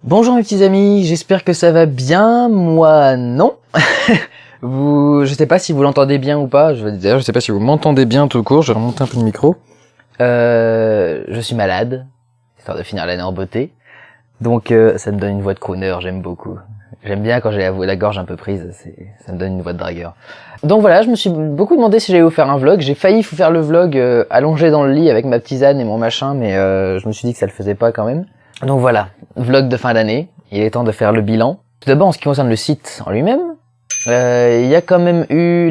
Bonjour mes petits amis, j'espère que ça va bien, moi non. Je sais pas si vous l'entendez bien ou pas, d'ailleurs je sais pas si vous m'entendez bien tout court, je vais remonter un peu le micro. Je suis malade, histoire de finir l'année en beauté, donc ça me donne une voix de crooner, j'aime beaucoup. J'aime bien quand j'ai la gorge un peu prise, ça me donne une voix de dragueur. Donc voilà, je me suis beaucoup demandé si j'allais vous faire un vlog, j'ai failli vous faire le vlog allongé dans le lit avec ma tisane et mon machin, mais je me suis dit que ça le faisait pas quand même. Donc voilà, vlog de fin d'année, il est temps de faire le bilan. Tout d'abord en ce qui concerne le site en lui-même, il y a quand même eu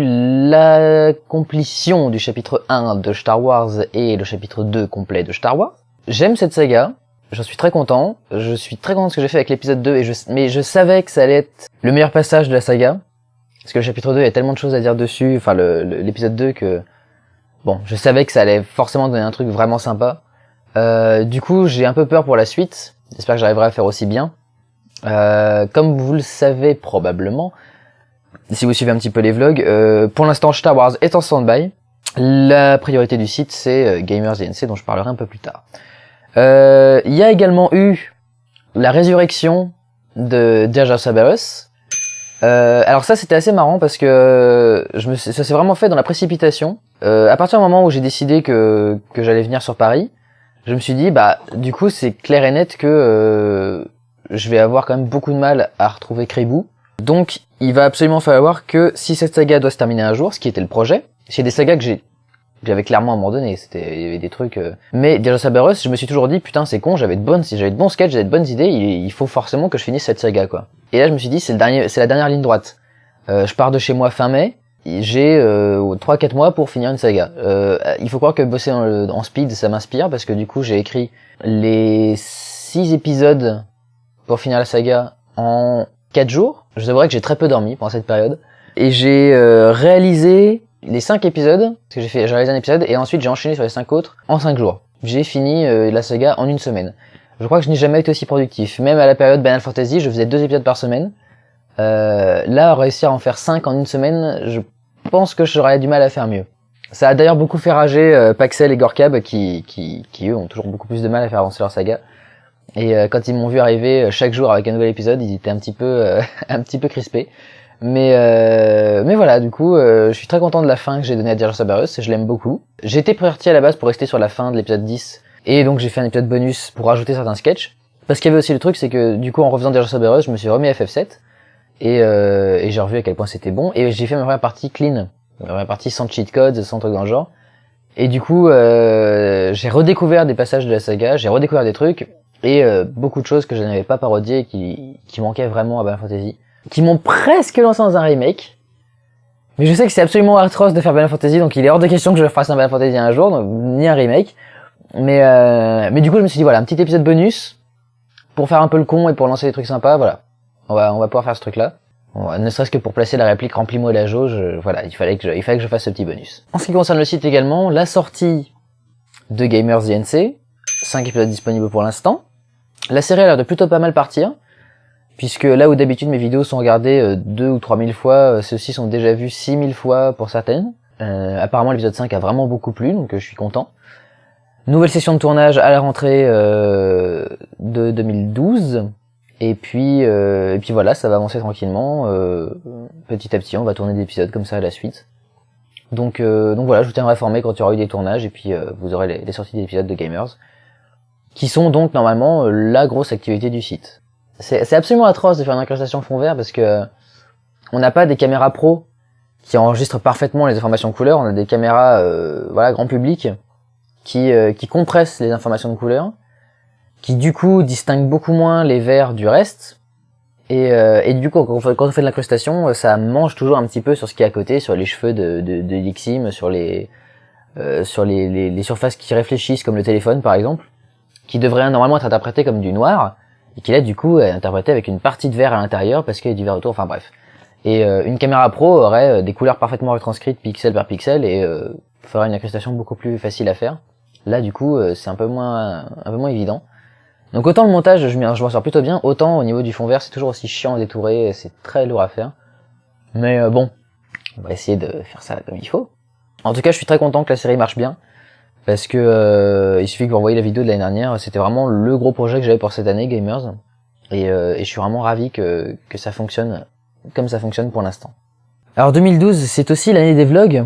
la complétion du chapitre 1 de Star Wars et le chapitre 2 complet de Star Wars. J'aime cette saga, j'en suis très content, je suis très content de ce que j'ai fait avec l'épisode 2, mais je savais que ça allait être le meilleur passage de la saga, parce que le chapitre 2, il y a tellement de choses à dire dessus, enfin l'épisode 2 que... Bon, je savais que ça allait forcément donner un truc vraiment sympa. Du coup, j'ai un peu peur pour la suite. J'espère que j'arriverai à faire aussi bien. Comme vous le savez probablement, si vous suivez un petit peu les vlogs, pour l'instant Star Wars est en stand-by. La priorité du site, c'est Gamers INC, dont je parlerai un peu plus tard. Il y a également eu la résurrection de Jar Jar Cerberus. Alors ça, c'était assez marrant parce que ça s'est vraiment fait dans la précipitation. À partir du moment où j'ai décidé que j'allais venir sur Paris, je me suis dit, bah, du coup, c'est clair et net que je vais avoir quand même beaucoup de mal à retrouver Kribou. Donc, il va absolument falloir que, si cette saga doit se terminer un jour, ce qui était le projet, c'est des sagas que j'avais clairement abandonné, il y avait des trucs... Mais Jar Jar Cerberus, je me suis toujours dit, putain, c'est con, j'avais de bons sketchs, j'avais de bonnes idées, il faut forcément que je finisse cette saga, quoi. Et là, je me suis dit, c'est la dernière ligne droite. Je pars de chez moi fin mai, j'ai 3-4 mois pour finir une saga. Il faut croire que bosser en speed, ça m'inspire, parce que du coup, j'ai écrit les 6 épisodes pour finir la saga en 4 jours. Je vous avouerai que j'ai très peu dormi pendant cette période. Et j'ai réalisé les 5 épisodes, parce que j'ai réalisé un épisode, et ensuite j'ai enchaîné sur les 5 autres en 5 jours. J'ai fini la saga en une semaine. Je crois que je n'ai jamais été aussi productif. Même à la période Final Fantasy, je faisais 2 épisodes par semaine. Là, réussir à en faire 5 en une semaine, je pense que j'aurais du mal à faire mieux. Ça a d'ailleurs beaucoup fait rager Paxel et Gorkab qui eux ont toujours beaucoup plus de mal à faire avancer leur saga. Et quand ils m'ont vu arriver chaque jour avec un nouvel épisode, ils étaient un petit peu crispés. Mais voilà, du coup, je suis très content de la fin que j'ai donnée à Jar Jar Cerberus, je l'aime beaucoup. J'étais parti à la base pour rester sur la fin de l'épisode 10, et donc j'ai fait un épisode bonus pour rajouter certains sketchs. Parce qu'il y avait aussi le truc, c'est que du coup, en refaisant Jar Jar Cerberus, je me suis remis à FF7, et j'ai revu à quel point c'était bon, et j'ai fait ma première partie clean, ma première partie sans cheat codes, sans trucs dans le genre. Et du coup, j'ai redécouvert des passages de la saga, j'ai redécouvert des trucs, et beaucoup de choses que je n'avais pas parodiées, qui manquaient vraiment à Final Fantasy, qui m'ont presque lancé dans un remake. Mais je sais que c'est absolument atroce de faire Final Fantasy, donc il est hors de question que je fasse un Final Fantasy un jour, donc, ni un remake. Mais du coup, je me suis dit, voilà, un petit épisode bonus, pour faire un peu le con et pour lancer des trucs sympas, voilà. On va pouvoir faire ce truc-là. Ne serait-ce que pour placer la réplique remplis-moi la jauge, voilà, il fallait que je fasse ce petit bonus. En ce qui concerne le site également, la sortie de Gamers INC, 5 épisodes disponibles pour l'instant. La série a l'air de plutôt pas mal partir, puisque là où d'habitude mes vidéos sont regardées 2 ou 3 000 fois, ceux-ci sont déjà vus 6 000 fois pour certaines. Apparemment l'épisode 5 a vraiment beaucoup plu, donc je suis content. Nouvelle session de tournage à la rentrée de 2012. Et puis voilà, ça va avancer tranquillement. Petit à petit, on va tourner des épisodes comme ça à la suite. Donc voilà, je vous tiendrai informé quand il y aura eu des tournages, et puis vous aurez les sorties d'épisodes de Gamers, qui sont donc normalement la grosse activité du site. C'est absolument atroce de faire une incrustation fond vert, parce que on n'a pas des caméras pro qui enregistrent parfaitement les informations de couleur, on a des caméras voilà, grand public qui compressent les informations de couleur, qui du coup distinguent beaucoup moins les verts du reste, et du coup quand on fait de l'incrustation, ça mange toujours un petit peu sur ce qui est à côté, sur les cheveux de Lixim, sur les surfaces qui réfléchissent comme le téléphone par exemple, qui devrait normalement être interprété comme du noir, et qui là du coup est interprété avec une partie de vert à l'intérieur parce qu'il y a du vert autour, enfin bref. Et une caméra pro aurait des couleurs parfaitement retranscrites pixel par pixel, et ferait une incrustation beaucoup plus facile à faire. Là du coup c'est un peu moins évident. Donc autant le montage je m'en sors plutôt bien, autant au niveau du fond vert c'est toujours aussi chiant à détourer, c'est très lourd à faire. Mais bon, on va essayer de faire ça comme il faut. En tout cas je suis très content que la série marche bien, parce que il suffit que vous revoyez la vidéo de l'année dernière, c'était vraiment le gros projet que j'avais pour cette année, Gamers. et je suis vraiment ravi que ça fonctionne comme ça fonctionne pour l'instant. Alors 2012, c'est aussi l'année des vlogs,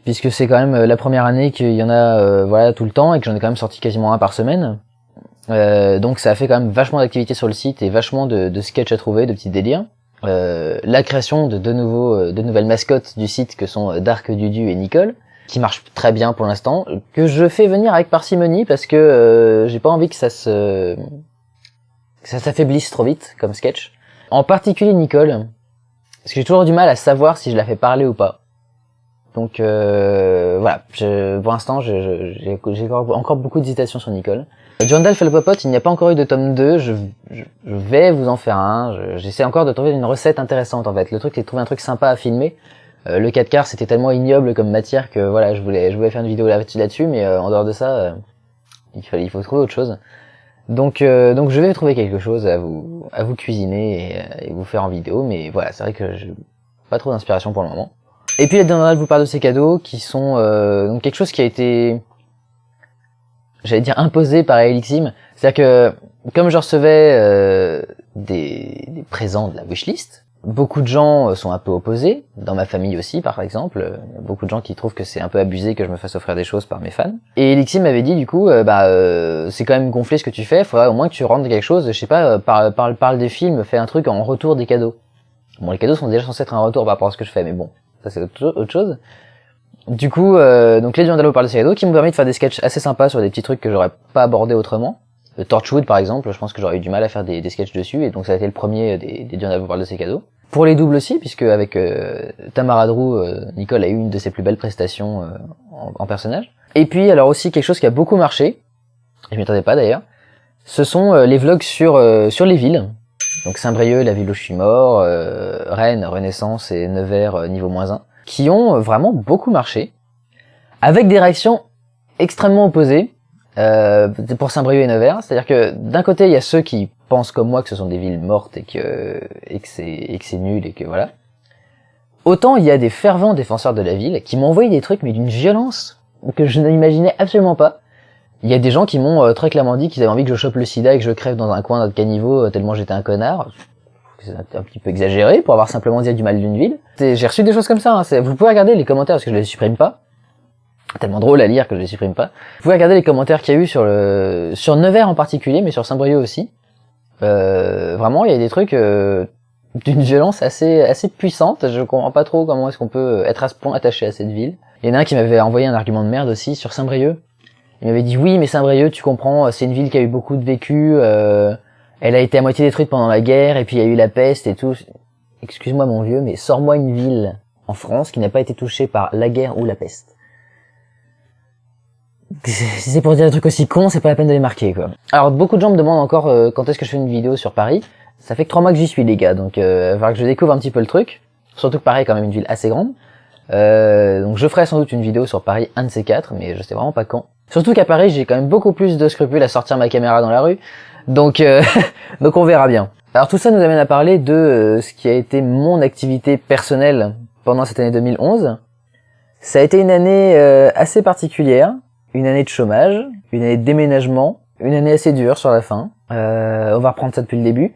puisque c'est quand même la première année qu'il y en a voilà tout le temps et que j'en ai quand même sorti quasiment un par semaine. Donc ça a fait quand même vachement d'activités sur le site et vachement de sketchs à trouver, de petits délires. La création de deux nouvelles mascottes du site que sont Dark Dudu et Nicole, qui marchent très bien pour l'instant, que je fais venir avec parcimonie parce que j'ai pas envie que ça s'affaiblisse trop vite comme sketch. En particulier Nicole, parce que j'ai toujours du mal à savoir si je la fais parler ou pas. Donc voilà, pour l'instant j'ai encore beaucoup d'hésitations sur Nicole. Durandal fait le popote, il n'y a pas encore eu de tome 2, je vais vous en faire un, j'essaie encore de trouver une recette intéressante en fait. Le truc c'est de trouver un truc sympa à filmer. Le 4 quarts c'était tellement ignoble comme matière que voilà, je voulais faire une vidéo là-dessus, mais en dehors de ça, il faut trouver autre chose. Donc je vais trouver quelque chose à vous cuisiner et vous faire en vidéo, mais voilà, c'est vrai que j'ai pas trop d'inspiration pour le moment. Et puis Durandal vous parle de ses cadeaux qui sont donc quelque chose qui a été, j'allais dire imposé par Elixim, c'est-à-dire que comme je recevais des présents de la wishlist, beaucoup de gens sont un peu opposés, dans ma famille aussi par exemple, beaucoup de gens qui trouvent que c'est un peu abusé que je me fasse offrir des choses par mes fans. Et Elixim m'avait dit du coup, c'est quand même gonflé ce que tu fais, faudrait au moins que tu rendes quelque chose, je sais pas, parle des films, fais un truc en retour des cadeaux. Bon, les cadeaux sont déjà censés être un retour par rapport à ce que je fais, mais bon, ça c'est autre chose. Du coup, donc les Durandal parle de ces cadeaux qui m'ont permis de faire des sketchs assez sympas sur des petits trucs que j'aurais pas abordés autrement. Torchwood par exemple, je pense que j'aurais eu du mal à faire des sketchs dessus, et donc ça a été le premier des Durandal parle de ses cadeaux. Pour les doubles aussi, puisque avec Tamara Drew, Nicole a eu une de ses plus belles prestations en personnage. Et puis alors aussi quelque chose qui a beaucoup marché, et je m'y attendais pas d'ailleurs, ce sont les vlogs sur les villes. Donc Saint-Brieuc, la ville où je suis mort, Rennes, Renaissance et Nevers, niveau -1. Qui ont vraiment beaucoup marché, avec des réactions extrêmement opposées pour Saint-Brieuc et Nevers. C'est-à-dire que d'un côté, il y a ceux qui pensent comme moi que ce sont des villes mortes et que c'est nul et que voilà. Autant il y a des fervents défenseurs de la ville qui m'ont envoyé des trucs mais d'une violence que je n'imaginais absolument pas. Il y a des gens qui m'ont très clairement dit qu'ils avaient envie que je chope le sida et que je crève dans un coin de caniveau tellement j'étais un connard. C'est un petit peu exagéré pour avoir simplement dit du mal d'une ville. J'ai reçu des choses comme ça, hein. Vous pouvez regarder les commentaires parce que je les supprime pas. Tellement drôle à lire que je les supprime pas. Vous pouvez regarder les commentaires qu'il y a eu sur Nevers en particulier, mais sur Saint-Brieuc aussi. Vraiment, il y a des trucs d'une violence assez puissante. Je comprends pas trop comment est-ce qu'on peut être à ce point attaché à cette ville. Il y en a un qui m'avait envoyé un argument de merde aussi sur Saint-Brieuc. Il m'avait dit oui, mais Saint-Brieuc, tu comprends, c'est une ville qui a eu beaucoup de vécu. Elle a été à moitié détruite pendant la guerre, et puis il y a eu la peste et tout. Excuse-moi mon vieux, mais sors-moi une ville en France qui n'a pas été touchée par la guerre ou la peste. Si c'est pour dire des trucs aussi cons, c'est pas la peine de les marquer, quoi. Alors, beaucoup de gens me demandent encore quand est-ce que je fais une vidéo sur Paris. Ça fait que 3 mois que j'y suis, les gars, donc il va falloir que je découvre un petit peu le truc. Surtout que Paris est quand même une ville assez grande. Donc je ferai sans doute une vidéo sur Paris, un de ces 4, mais je sais vraiment pas quand. Surtout qu'à Paris, j'ai quand même beaucoup plus de scrupules à sortir ma caméra dans la rue. Donc donc on verra bien. Alors tout ça nous amène à parler de ce qui a été mon activité personnelle pendant cette année 2011. Ça a été une année assez particulière, une année de chômage, une année de déménagement, une année assez dure sur la fin. On va reprendre ça depuis le début.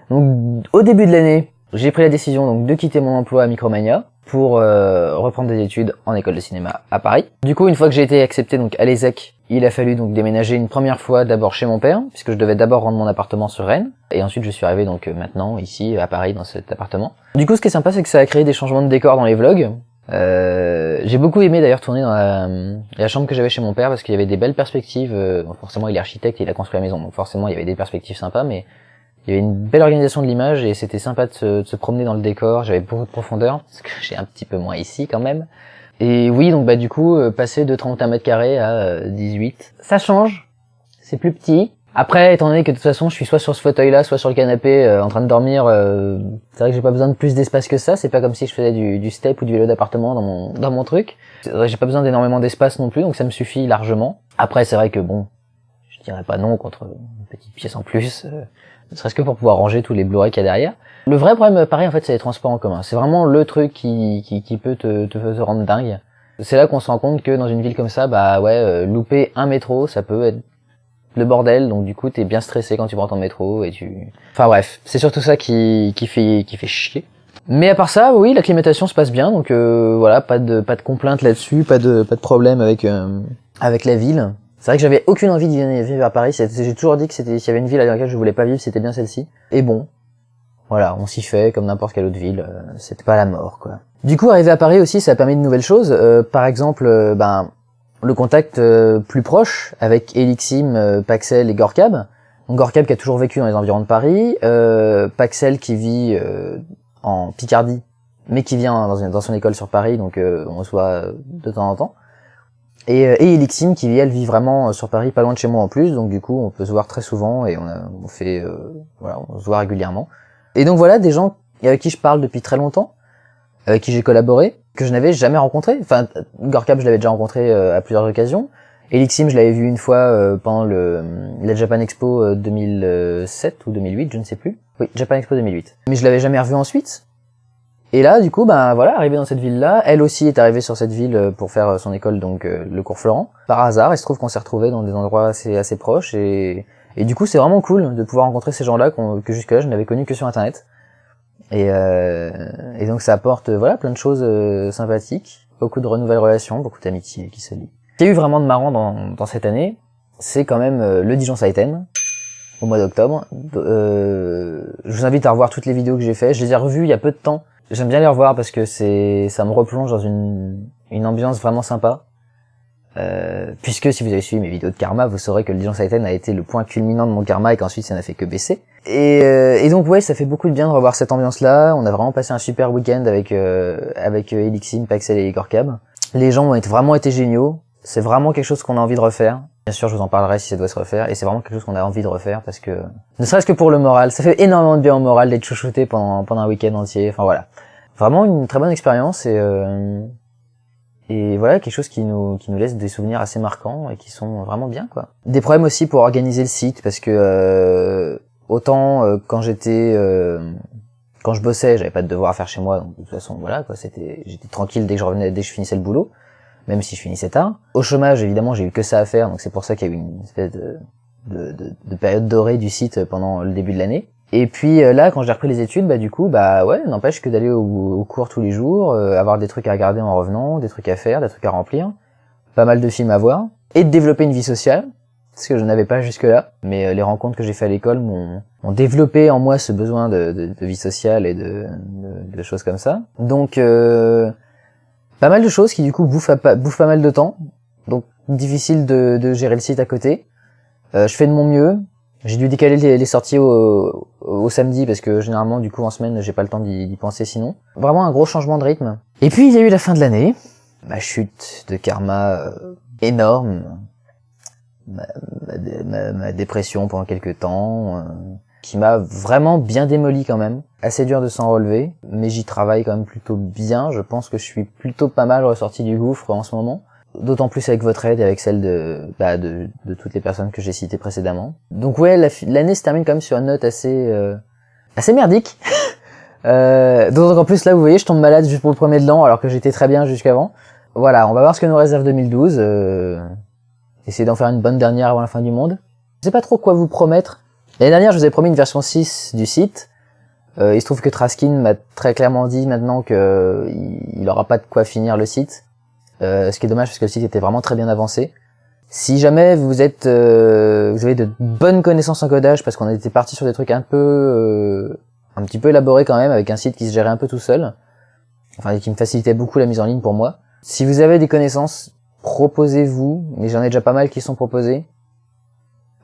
Donc au début de l'année, j'ai pris la décision donc de quitter mon emploi à Micromania pour reprendre des études en école de cinéma à Paris. Du coup, une fois que j'ai été accepté donc à l'ESSEC, il a fallu donc déménager une première fois d'abord chez mon père, puisque je devais d'abord rendre mon appartement sur Rennes, et ensuite je suis arrivé donc maintenant ici à Paris dans cet appartement. Du coup, ce qui est sympa, c'est que ça a créé des changements de décor dans les vlogs. J'ai beaucoup aimé d'ailleurs tourner dans la chambre que j'avais chez mon père parce qu'il y avait des belles perspectives. Forcément, il est architecte, il a construit la maison, donc forcément il y avait des perspectives sympas, mais il y avait une belle organisation de l'image et c'était sympa de se promener dans le décor. J'avais beaucoup de profondeur, parce que j'ai un petit peu moins ici quand même. Et oui, donc du coup, passer de 31 mètres carrés à 18, ça change, c'est plus petit. Après, étant donné que de toute façon, je suis soit sur ce fauteuil-là, soit sur le canapé, en train de dormir, c'est vrai que j'ai pas besoin de plus d'espace que ça. C'est pas comme si je faisais du step ou du vélo d'appartement dans mon truc. C'est vrai que j'ai pas besoin d'énormément d'espace non plus, donc ça me suffit largement. Après, c'est vrai que bon, je dirais pas non contre une petite pièce en plus, ne serait-ce que pour pouvoir ranger tous les Blu-ray qu'il y a derrière. Le vrai problème, pareil, en fait, c'est les transports en commun. C'est vraiment le truc qui peut te rendre dingue. C'est là qu'on se rend compte que dans une ville comme ça, bah ouais, louper un métro, ça peut être le bordel, donc du coup t'es bien stressé quand tu prends ton métro et Enfin bref, c'est surtout ça qui fait chier. Mais à part ça, oui, l'acclimatation se passe bien, donc voilà, pas de complaintes là-dessus, pas de problème avec la ville. C'est vrai que j'avais aucune envie de vivre à Paris. J'ai toujours dit que s'il y avait une ville à laquelle je voulais pas vivre, c'était bien celle-ci. Et bon, voilà, on s'y fait comme n'importe quelle autre ville. C'était pas la mort, quoi. Du coup, arriver à Paris aussi, ça a permis de nouvelles choses. Par exemple, le contact plus proche avec Elixim, Paxel et Gorkab. Donc Gorkab qui a toujours vécu dans les environs de Paris, Paxel qui vit en Picardie, mais qui vient dans son école sur Paris, donc on se voit de temps en temps. Et Elixim qui elle vit vraiment sur Paris, pas loin de chez moi en plus, donc du coup on peut se voir très souvent et on se voit régulièrement. Et donc voilà, des gens avec qui je parle depuis très longtemps, avec qui j'ai collaboré, que je n'avais jamais rencontré. Enfin, Gorkab je l'avais déjà rencontré à plusieurs occasions. Elixim je l'avais vu une fois pendant la Japan Expo 2007 ou 2008, je ne sais plus. Oui, Japan Expo 2008. Mais je l'avais jamais revu ensuite. Et là, du coup, voilà, arrivé dans cette ville-là, elle aussi est arrivée sur cette ville pour faire son école, donc le cours Florent. Par hasard, il se trouve qu'on s'est retrouvés dans des endroits assez proches, et du coup, c'est vraiment cool de pouvoir rencontrer ces gens-là que jusque-là, je n'avais connus que sur Internet. Et donc, ça apporte, voilà, plein de choses sympathiques, beaucoup de nouvelles relations, beaucoup d'amitiés qui se lient. Ce qu'il y a eu vraiment de marrant dans cette année, c'est quand même le Dijon Saiten, au mois d'octobre. Je vous invite à revoir toutes les vidéos que j'ai fait. Je les ai revues il y a peu de temps. J'aime bien les revoir parce que ça me replonge dans une ambiance vraiment sympa. Puisque si vous avez suivi mes vidéos de karma, vous saurez que le Dijon Saiten a été le point culminant de mon karma et qu'ensuite ça n'a fait que baisser. Et donc ouais, ça fait beaucoup de bien de revoir cette ambiance-là. On a vraiment passé un super week-end avec Elixim, Paxel et Gorkab. Les gens ont vraiment été géniaux. C'est vraiment quelque chose qu'on a envie de refaire. Bien sûr, je vous en parlerai si ça doit se refaire, et c'est vraiment quelque chose qu'on a envie de refaire parce que, ne serait-ce que pour le moral, ça fait énormément de bien au moral d'être chouchouté pendant un week-end entier. Enfin voilà, vraiment une très bonne expérience et voilà quelque chose qui nous laisse des souvenirs assez marquants et qui sont vraiment bien quoi. Des problèmes aussi pour organiser le site parce que autant quand je bossais, j'avais pas de devoir à faire chez moi, donc de toute façon voilà quoi, j'étais tranquille dès que je finissais le boulot. Même si je finissais tard. Au chômage, évidemment, j'ai eu que ça à faire, donc c'est pour ça qu'il y a eu une espèce de période dorée du site pendant le début de l'année. Et puis là, quand j'ai repris les études, du coup, ouais, n'empêche que d'aller au cours tous les jours, avoir des trucs à regarder en revenant, des trucs à faire, des trucs à remplir, pas mal de films à voir, et de développer une vie sociale, ce que je n'avais pas jusque-là. Mais les rencontres que j'ai fait à l'école m'ont développé en moi ce besoin de vie sociale et de choses comme ça. Donc pas mal de choses qui du coup bouffent pas mal de temps, donc difficile de gérer le site à côté. Je fais de mon mieux. J'ai dû décaler les sorties au samedi parce que généralement du coup en semaine j'ai pas le temps d'y penser sinon. Vraiment un gros changement de rythme. Et puis il y a eu la fin de l'année, ma chute de karma énorme, ma dépression pendant quelques temps, qui m'a vraiment bien démoli quand même. Assez dur de s'en relever, mais j'y travaille quand même plutôt bien. Je pense que je suis plutôt pas mal ressorti du gouffre en ce moment. D'autant plus avec votre aide et avec celle de toutes les personnes que j'ai citées précédemment. Donc ouais, l'année se termine quand même sur une note assez merdique. D'autant qu'en plus là, vous voyez, je tombe malade juste pour le premier de l'an, alors que j'étais très bien jusqu'avant. Voilà, on va voir ce que nous réserve 2012. Essayer d'en faire une bonne dernière avant la fin du monde. Je sais pas trop quoi vous promettre. L'année dernière, je vous ai promis une version 6 du site. Il se trouve que Traskin m'a très clairement dit maintenant que il aura pas de quoi finir le site. Ce qui est dommage parce que le site était vraiment très bien avancé. Si jamais vous avez de bonnes connaissances en codage, parce qu'on était parti sur des trucs un petit peu élaborés quand même, avec un site qui se gérait un peu tout seul, enfin qui me facilitait beaucoup la mise en ligne pour moi. Si vous avez des connaissances, proposez-vous, mais j'en ai déjà pas mal qui sont proposés.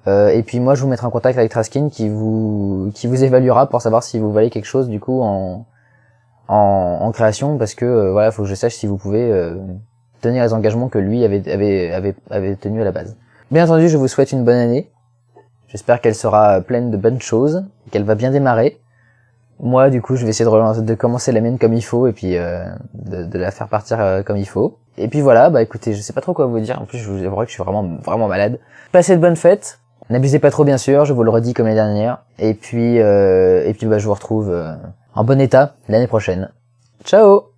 Et puis moi je vous mettrai en contact avec Traskin qui vous évaluera pour savoir si vous valez quelque chose du coup en création, parce que voilà, faut que je sache si vous pouvez tenir les engagements que lui avait tenus à la base. Bien entendu, je vous souhaite une bonne année. J'espère qu'elle sera pleine de bonnes choses, qu'elle va bien démarrer. Moi du coup je vais essayer de commencer la mienne comme il faut et puis de la faire partir comme il faut. Et puis voilà, écoutez, je sais pas trop quoi vous dire, en plus je vous avouerai que je suis vraiment malade. Passez de bonnes fêtes. N'abusez pas trop bien sûr, je vous le redis comme l'année dernière. Et puis je vous retrouve en bon état l'année prochaine. Ciao!